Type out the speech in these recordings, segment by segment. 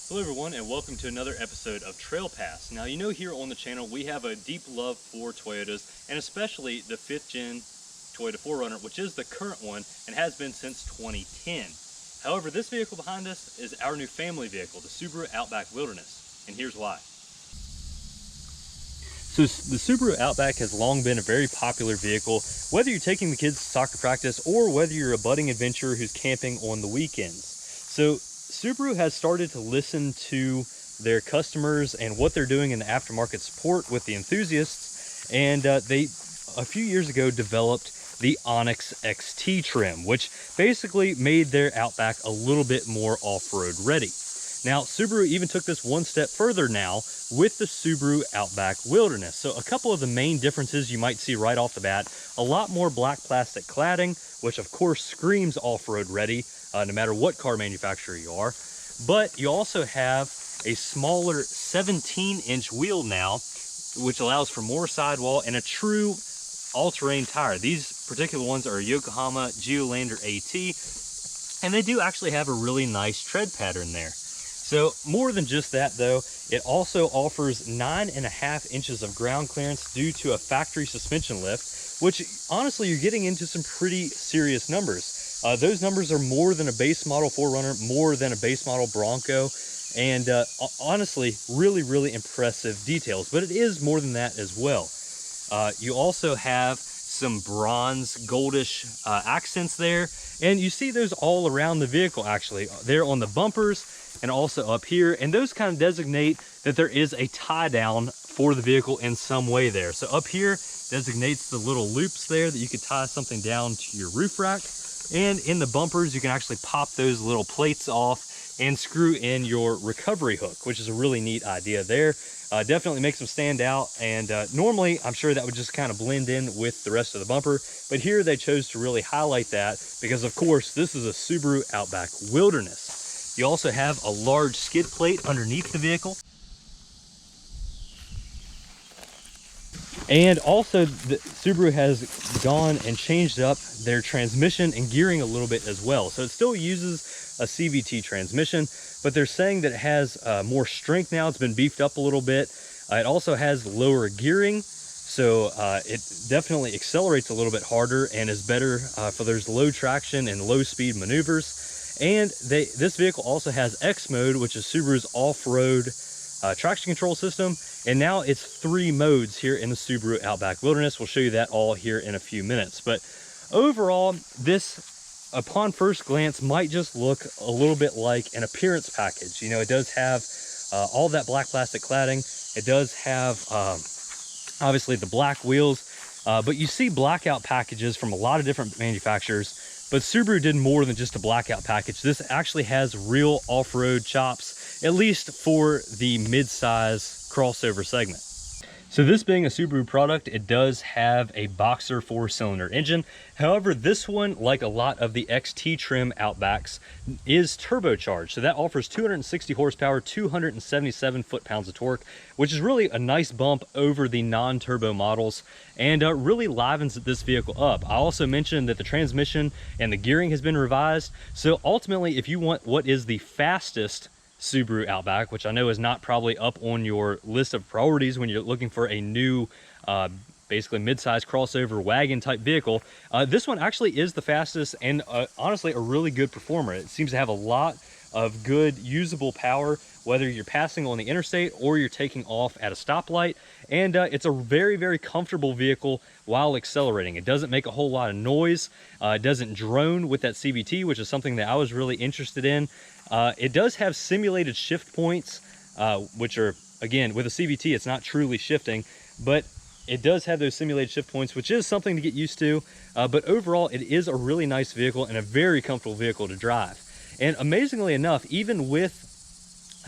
Hello everyone, and welcome to another episode of Trail Pass. Now, you know, here on the channel we have a deep love for Toyotas, and especially the 5th gen Toyota 4Runner, which is the current one and has been since 2010. However, this vehicle behind us is our new family vehicle, the Subaru Outback Wilderness, and here's why. So the Subaru Outback has long been a very popular vehicle, whether you're taking the kids to soccer practice or whether you're a budding adventurer who's camping on the weekends. So Subaru has started to listen to their customers and what they're doing in the aftermarket support with the enthusiasts, and they a few years ago developed the Onyx XT trim, which basically made their Outback a little bit more off-road ready. Now, Subaru even took this one step further now with the Subaru Outback Wilderness. So a couple of the main differences you might see right off the bat: a lot more black plastic cladding, which of course screams off-road ready, no matter what car manufacturer you are. But you also have a smaller 17-inch wheel now, which allows for more sidewall and a true all-terrain tire. These particular ones are a Yokohama Geolandar AT, and they do actually have a really nice tread pattern there. So more than just that though, it also offers 9.5 inches of ground clearance due to a factory suspension lift, which honestly, you're getting into some pretty serious numbers. Those numbers are more than a base model 4Runner, more than a base model Bronco, and honestly, really impressive details, but it is more than that as well. You also have some bronze goldish accents there, and you see those all around the vehicle actually. They're on the bumpers and also up here, and those kind of designate that there is a tie down for the vehicle in some way there. So up here designates the little loops there that you could tie something down to your roof rack, and in the bumpers you can actually pop those little plates off and screw in your recovery hook, which is a really neat idea there. Definitely makes them stand out, and normally I'm sure that would just kind of blend in with the rest of the bumper, but here they chose to really highlight that because of course this is a Subaru Outback Wilderness. You also have a large skid plate underneath the vehicle, and also the Subaru has gone and changed up their transmission and gearing a little bit as well. So it still uses a CVT transmission, but they're saying that it has more strength now. It's been beefed up a little bit. It also has lower gearing, so it definitely accelerates a little bit harder and is better for those low traction and low speed maneuvers. And this vehicle also has X mode, which is Subaru's off-road traction control system, and now it's 3 modes here in the Subaru Outback Wilderness. We'll show you that all here in a few minutes. But overall, this, upon first glance, might just look a little bit like an appearance package. You know, it does have all that black plastic cladding. It does have obviously the black wheels, but you see blackout packages from a lot of different manufacturers. But Subaru did more than just a blackout package. This actually has real off-road chops, at least for the mid-size crossover segment. So this being a Subaru product, it does have a Boxer 4-cylinder engine. However, this one, like a lot of the XT trim Outbacks, is turbocharged. So that offers 260 horsepower, 277 foot-pounds of torque, which is really a nice bump over the non-turbo models, and really livens this vehicle up. I also mentioned that the transmission and the gearing has been revised. So ultimately, if you want what is the fastest Subaru Outback, which I know is not probably up on your list of priorities when you're looking for a new basically mid-size crossover wagon type vehicle, this one actually is the fastest and honestly a really good performer. It seems to have a lot of good usable power, whether you're passing on the interstate or you're taking off at a stoplight, and it's a very comfortable vehicle while accelerating. It doesn't make a whole lot of noise. It doesn't drone with that CVT, which is something that I was really interested in. It does have simulated shift points, which are, again, with a CVT, it's not truly shifting, but it does have those simulated shift points, which is something to get used to. But overall, it is a really nice vehicle and a very comfortable vehicle to drive. And amazingly enough, even with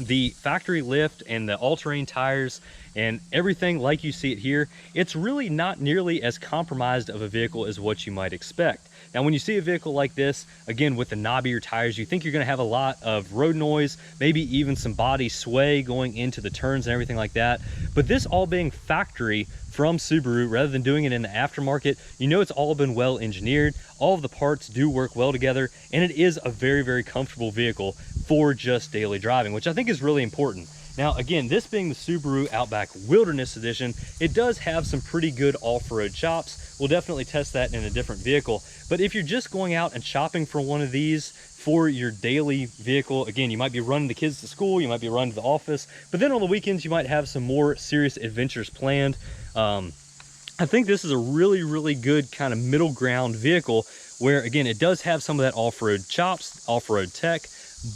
the factory lift and the all-terrain tires and everything like you see it here, it's really not nearly as compromised of a vehicle as what you might expect. Now, when you see a vehicle like this, again, with the knobbier tires, you think you're going to have a lot of road noise, maybe even some body sway going into the turns and everything like that. But this all being factory from Subaru, rather than doing it in the aftermarket, you know it's all been well engineered. All of the parts do work well together, and it is a very, very comfortable vehicle for just daily driving, which I think is really important. Now, again, this being the Subaru Outback Wilderness Edition, it does have some pretty good off-road chops. We'll definitely test that in a different vehicle. But if you're just going out and shopping for one of these for your daily vehicle, again, you might be running the kids to school, you might be running to the office, but then on the weekends, you might have some more serious adventures planned. I think this is a really, really good kind of middle ground vehicle where, again, it does have some of that off-road chops, off-road tech,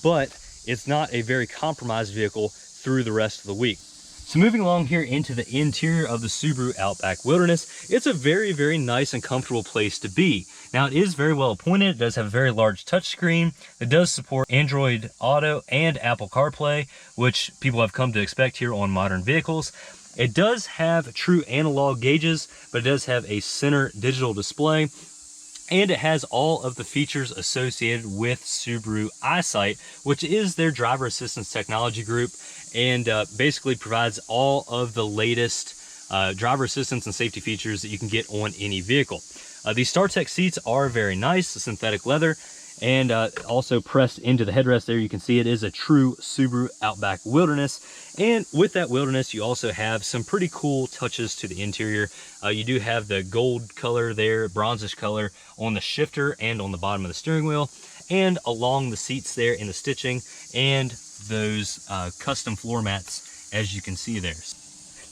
but it's not a very compromised vehicle through the rest of the week. So moving along here into the interior of the Subaru Outback Wilderness, it's a very, very nice and comfortable place to be. Now, it is very well appointed. It does have a very large touchscreen. It does support Android Auto and Apple CarPlay, which people have come to expect here on modern vehicles. It does have true analog gauges, but it does have a center digital display. And it has all of the features associated with Subaru EyeSight, which is their driver assistance technology group, and basically provides all of the latest driver assistance and safety features that you can get on any vehicle. These StarTech seats are very nice, the synthetic leather, and also pressed into the headrest there, you can see it is a true Subaru Outback Wilderness. And with that Wilderness, you also have some pretty cool touches to the interior. You do have the gold color there, bronzish color on the shifter and on the bottom of the steering wheel, and along the seats there in the stitching, and those custom floor mats, as you can see there.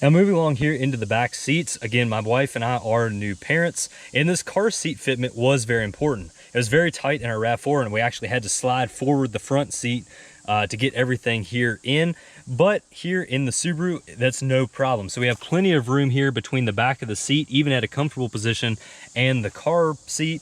Now moving along here into the back seats, again, my wife and I are new parents, and this car seat fitment was very important. It was very tight in our RAV4, and we actually had to slide forward the front seat to get everything here in. But here in the Subaru, that's no problem. So we have plenty of room here between the back of the seat, even at a comfortable position, and the car seat,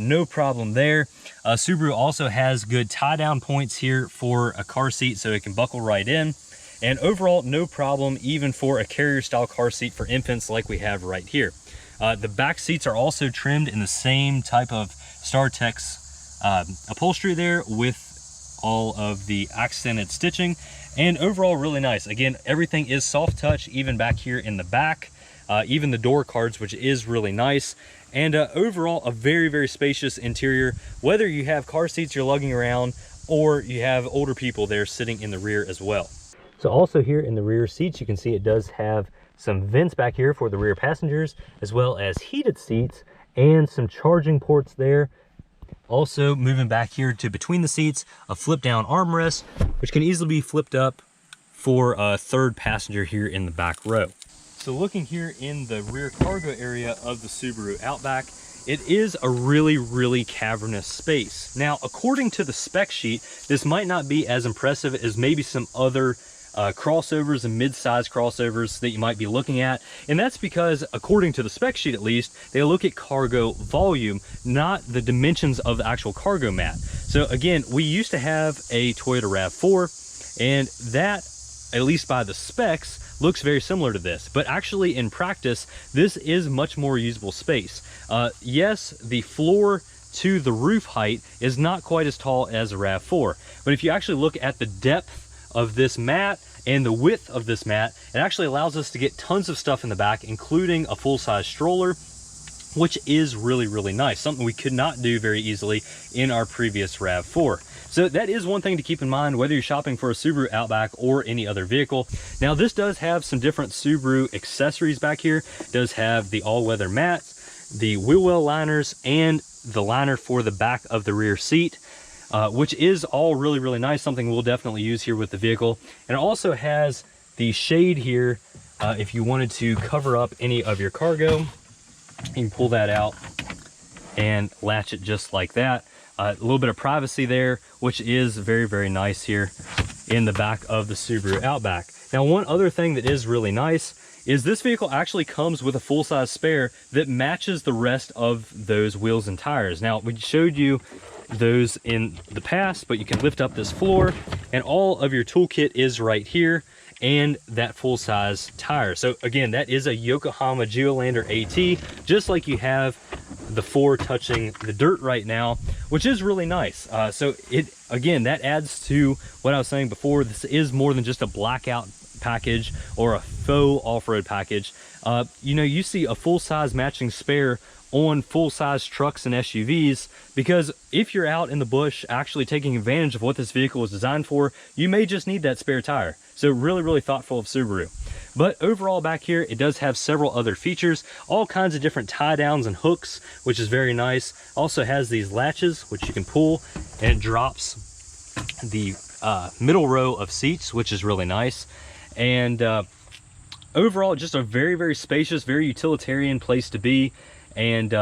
no problem there. Subaru also has good tie-down points here for a car seat, so it can buckle right in. And overall, no problem even for a carrier-style car seat for infants like we have right here. The back seats are also trimmed in the same type of StarTech's upholstery there, with all of the accented stitching, and overall really nice. Again, everything is soft touch, even back here in the back, even the door cards, which is really nice. And overall, a very, very spacious interior, whether you have car seats you're lugging around or you have older people there sitting in the rear as well. So also here in the rear seats, you can see it does have some vents back here for the rear passengers, as well as heated seats and some charging ports there. Also moving back here to between the seats, a flip down armrest, which can easily be flipped up for a third passenger here in the back row. So looking here in the rear cargo area of the Subaru Outback, it is a really, really cavernous space. Now, according to the spec sheet, this might not be as impressive as maybe some other crossovers and mid-size crossovers that you might be looking at, and that's because, according to the spec sheet at least, they look at cargo volume, not the dimensions of the actual cargo mat. So again, we used to have a Toyota RAV4, and that, at least by the specs, looks very similar to this, but actually in practice, this is much more usable space. Yes, the floor to the roof height is not quite as tall as a RAV4, but if you actually look at the depth of this mat and the width of this mat, it actually allows us to get tons of stuff in the back, including a full-size stroller, which is really, really nice. Something we could not do very easily in our previous RAV4. So that is one thing to keep in mind, whether you're shopping for a Subaru Outback or any other vehicle. Now, this does have some different Subaru accessories back here. It does have the all-weather mats, the wheel well liners, and the liner for the back of the rear seat. Which is all really, really nice, something we'll definitely use here with the vehicle. And it also has the shade here if you wanted to cover up any of your cargo. You can pull that out and latch it just like that. A little bit of privacy there, which is very, very nice here in the back of the Subaru Outback. Now, one other thing that is really nice is this vehicle actually comes with a full-size spare that matches the rest of those wheels and tires. Now, we showed you those in the past, but you can lift up this floor and all of your toolkit is right here, and that full-size tire. So again, that is a Yokohama Geolandar AT, just like you have the 4 touching the dirt right now, which is really nice. So it, again, that adds to what I was saying before. This is more than just a blackout package or a faux off-road package. You know, you see a full-size matching spare on full-size trucks and SUVs, because if you're out in the bush actually taking advantage of what this vehicle is designed for, you may just need that spare tire. So really, really thoughtful of Subaru. But overall back here, it does have several other features, all kinds of different tie downs and hooks, which is very nice. Also has these latches, which you can pull, and it drops the middle row of seats, which is really nice. And overall, just a very, very spacious, very utilitarian place to be. And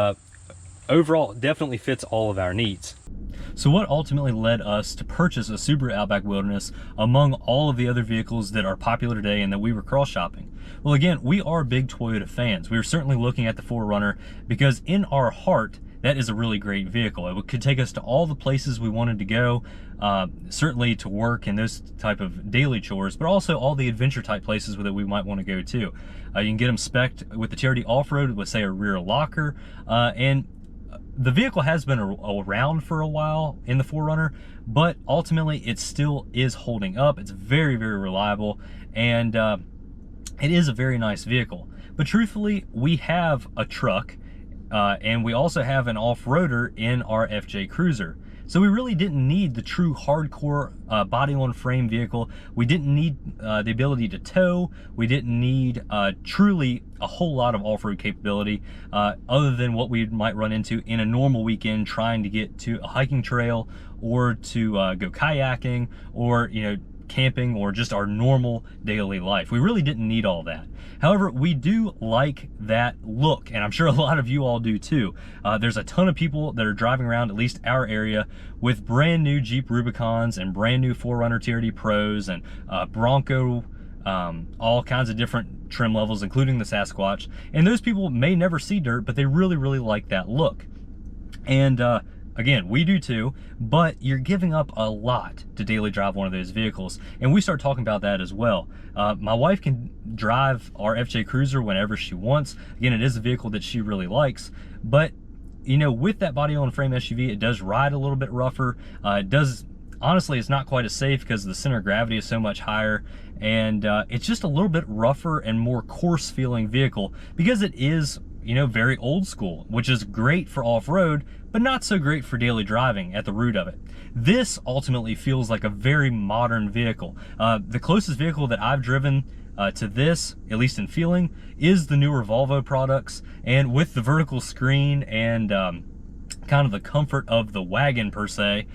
overall, definitely fits all of our needs. So what ultimately led us to purchase a Subaru Outback Wilderness among all of the other vehicles that are popular today and that we were cross shopping? Well, again, we are big Toyota fans. We were certainly looking at the 4Runner because in our heart, that is a really great vehicle. It could take us to all the places we wanted to go, certainly to work and those type of daily chores, but also all the adventure type places that we might want to go to. You can get them spec'd with the TRD off-road with, say, a rear locker, and the vehicle has been around for a while in the 4Runner, but ultimately it still is holding up. It's very, very reliable, and it is a very nice vehicle. But truthfully, we have a truck, and we also have an off-roader in our FJ Cruiser. So we really didn't need the true hardcore body-on-frame vehicle. We didn't need the ability to tow. We didn't need truly a whole lot of off-road capability other than what we might run into in a normal weekend trying to get to a hiking trail or to go kayaking or, you know, camping or just our normal daily life. We really didn't need all that. However, we do like that look, and I'm sure a lot of you all do too. There's a ton of people that are driving around, at least our area, with brand new Jeep Rubicons and brand new 4Runner TRD Pros and Bronco, all kinds of different trim levels, including the Sasquatch. And those people may never see dirt, but they really, really like that look. And again, we do too, but you're giving up a lot to daily drive one of those vehicles. And we start talking about that as well. My wife can drive our FJ Cruiser whenever she wants. Again, it is a vehicle that she really likes, but you know, with that body on frame SUV, it does ride a little bit rougher. Honestly, it's not quite as safe because the center of gravity is so much higher, and it's just a little bit rougher and more coarse feeling vehicle because it is, you know, very old school, which is great for off-road, but not so great for daily driving at the root of it. This ultimately feels like a very modern vehicle. The closest vehicle that I've driven to this, at least in feeling, is the newer Volvo products, and with the vertical screen and kind of the comfort of the wagon per se,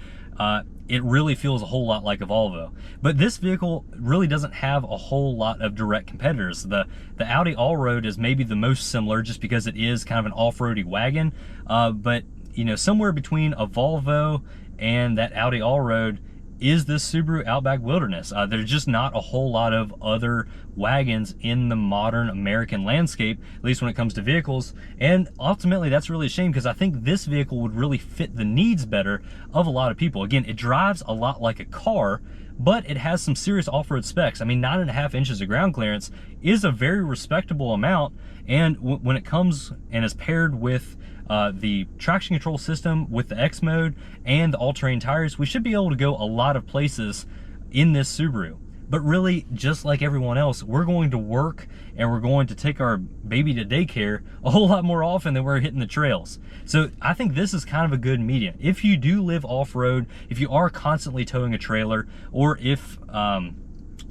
it really feels a whole lot like a Volvo. But this vehicle really doesn't have a whole lot of direct competitors. The Audi Allroad is maybe the most similar just because it is kind of an off-roady wagon, but you know, somewhere between a Volvo and that Audi Allroad is this Subaru Outback Wilderness. There's just not a whole lot of other wagons in the modern American landscape, at least when it comes to vehicles. And ultimately, that's really a shame because I think this vehicle would really fit the needs better of a lot of people. Again, it drives a lot like a car, but it has some serious off-road specs. I mean, 9.5 inches of ground clearance is a very respectable amount. And when it comes and is paired with the traction control system with the X mode and the all-terrain tires, we should be able to go a lot of places in this Subaru. But really, just like everyone else, we're going to work and we're going to take our baby to daycare a whole lot more often than we're hitting the trails. So I think this is kind of a good medium. If you do live off-road, if you are constantly towing a trailer, or if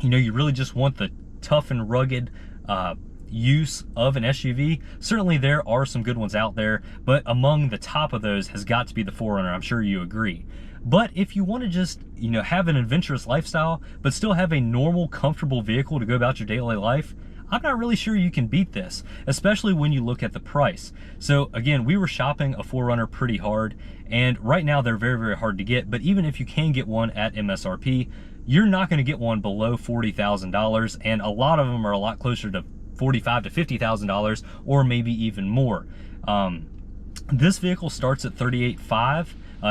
you know, you really just want the tough and rugged use of an SUV, certainly there are some good ones out there, but among the top of those has got to be the 4Runner. I'm sure you agree. But if you want to just, you know, have an adventurous lifestyle, but still have a normal, comfortable vehicle to go about your daily life, I'm not really sure you can beat this, especially when you look at the price. So again, we were shopping a 4Runner pretty hard, and right now they're very, very hard to get, but even if you can get one at MSRP, you're not going to get one below $40,000, and a lot of them are a lot closer to $45,000 to $50,000, or maybe even more. This vehicle starts at $38,500.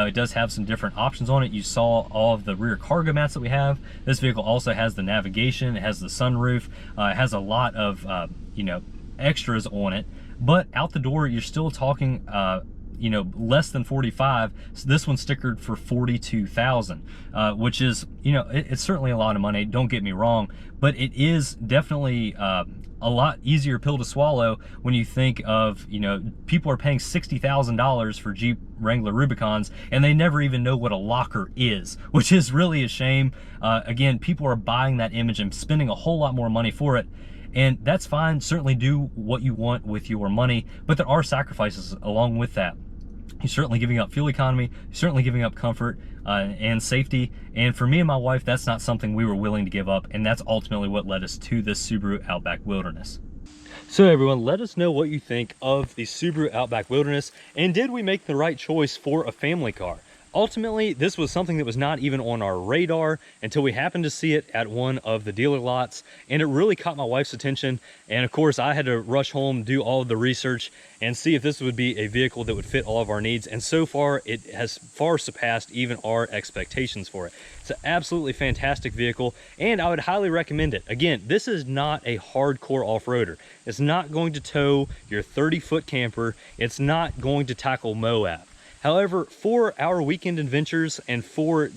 It does have some different options on it. You saw all of the rear cargo mats that we have. This vehicle also has the navigation, it has the sunroof, it has a lot of you know, extras on it. But out the door, you're still talking you know, less than 45. So this one's stickered for 42,000, which is, you know, it's certainly a lot of money, don't get me wrong, but it is definitely a lot easier pill to swallow when you think of, you know, people are paying $60,000 for Jeep Wrangler Rubicons and they never even know what a locker is, which is really a shame. Again, people are buying that image and spending a whole lot more money for it. And that's fine, certainly do what you want with your money, but there are sacrifices along with that. You're certainly giving up fuel economy, you're certainly giving up comfort and safety. And for me and my wife, that's not something we were willing to give up. And that's ultimately what led us to this Subaru Outback Wilderness. So everyone, let us know what you think of the Subaru Outback Wilderness, and did we make the right choice for a family car? Ultimately, this was something that was not even on our radar until we happened to see it at one of the dealer lots, and it really caught my wife's attention. And of course, I had to rush home, do all of the research, and see if this would be a vehicle that would fit all of our needs. And so far, it has far surpassed even our expectations for it. It's an absolutely fantastic vehicle, and I would highly recommend it. Again, this is not a hardcore off-roader. It's not going to tow your 30-foot camper. It's not going to tackle Moab. However, for our weekend adventures and for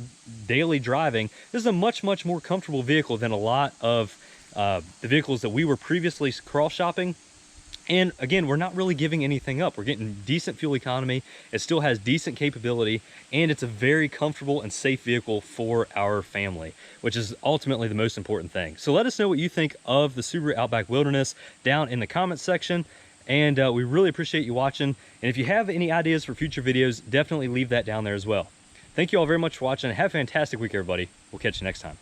daily driving, this is a much, much more comfortable vehicle than a lot of the vehicles that we were previously cross-shopping. And again, we're not really giving anything up. We're getting decent fuel economy. It still has decent capability, and it's a very comfortable and safe vehicle for our family, which is ultimately the most important thing. So let us know what you think of the Subaru Outback Wilderness down in the comments section. And we really appreciate you watching. And if you have any ideas for future videos, definitely leave that down there as well. Thank you all very much for watching. Have a fantastic week, everybody. We'll catch you next time.